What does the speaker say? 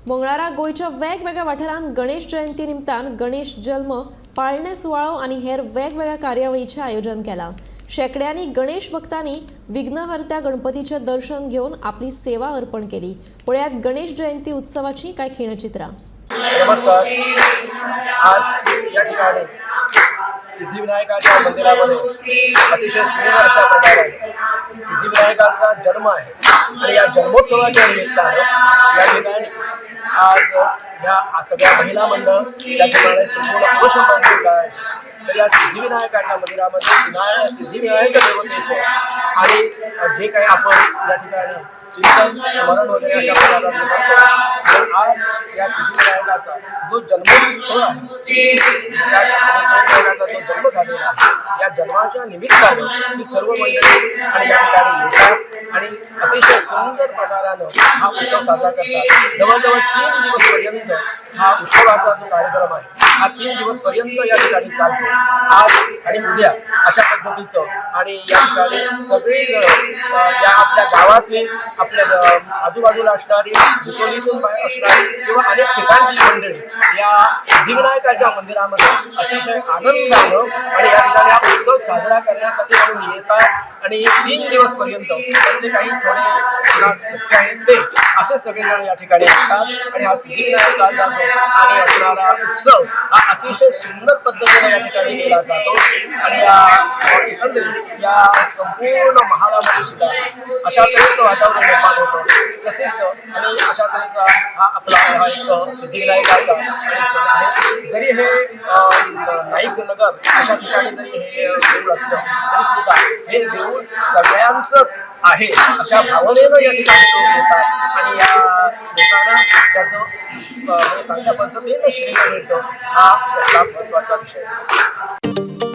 मंगळारा गोयच्या वेगवेगळ्या वाठारांत गणेश जयंती निमतान गणेश जल्म पाळणे सुवाळो आनी हेर वेगवेगळ्या कार्यावळीचें आयोजन केलां। शेकड्यांनी गणेश भक्तांनी विघ्नहर्त्या गणपतीचें दर्शन घेवन आपली सेवा अर्पण केली। पळयात गणेश जयंती उत्सवाची कांय खिणचित्रां। नमस्कार। आज या ठिकाणी सिद्धिविनायकाच्या मंदिरामध्ये अतिशय सुंदर अशा प्रकारे सिद्धिविनायकाचा जन्म आहे आणि या जन्मोत्सवाच्या निमित्तानं या ठिकाणी आज या सगळ्या महिला मंडळ त्याचप्रमाणे संपूर्ण पुरुष मंडळ आहे तर या सिद्धिविनायकाच्या मंदिरामध्ये सिद्धिविनायक देवतेचं आणि जे काही आपण या ठिकाणी चिंतन स्मरण वगैरे अशा प्रकारे करतो। आज या सिद्धिविनायकाचा जो जन्मोत्सव आहे त्या सिद्धिविनायकाचा जो जन्म झालेला आहे या जन्माच्या निमित्तानं ही सर्व मंडळी आणि या ठिकाणी येतात आणि अतिशय सुंदर प्रकारानं हा उत्सव साजरा करतात। जवळजवळ 3 दिवस पर्यंत हा उत्सवाचा जो कार्यक्रम आहे हा 3 दिवस पर्यंत या ठिकाणी चालतो। आज आणि उद्या अशा पद्धतीचं आणि या ठिकाणी सगळे या आपल्या गावातली आपल्या आजूबाजूला असणारी दुसरीतून असणारी किंवा अनेक ठिकाणची मंडळी या सिद्धिविनायकाच्या मंदिरामध्ये अतिशय आनंदानं आणि या ठिकाणी हा उत्सव साजरा करण्यासाठी म्हणून येतात आणि 3 दिवस पर्यंत त्यातले काही थोडे शक्य आहेत ते असे सगळेजण या ठिकाणी असतात आणि हा सिद्धिविनायकाचा जो आणि असणारा उत्सव हा अतिशय सुंदर पद्धतीने या ठिकाणी केला जातो आणि या एकंदरीत या संपूर्ण महालामध्ये सुद्धा अशा तऱ्हेचं वातावरण निर्माण होतं प्रसिद्ध आणि अशा तऱ्हेचा हा आपला हा एक सिद्धिविनायकाचा सण आहे। जरी हे नाईक नगर अशा ठिकाणी जरी हे देऊळ असलं तरी सुद्धा हे देऊळ सगळ्यांचंच आहे अशा भावनेनं या ठिकाणी लोक येतात आणि या लोकांना त्याचं चांगल्या पद्धतीनं श्रेय मिळतं हा सगळ्यात महत्त्वाचा विषय।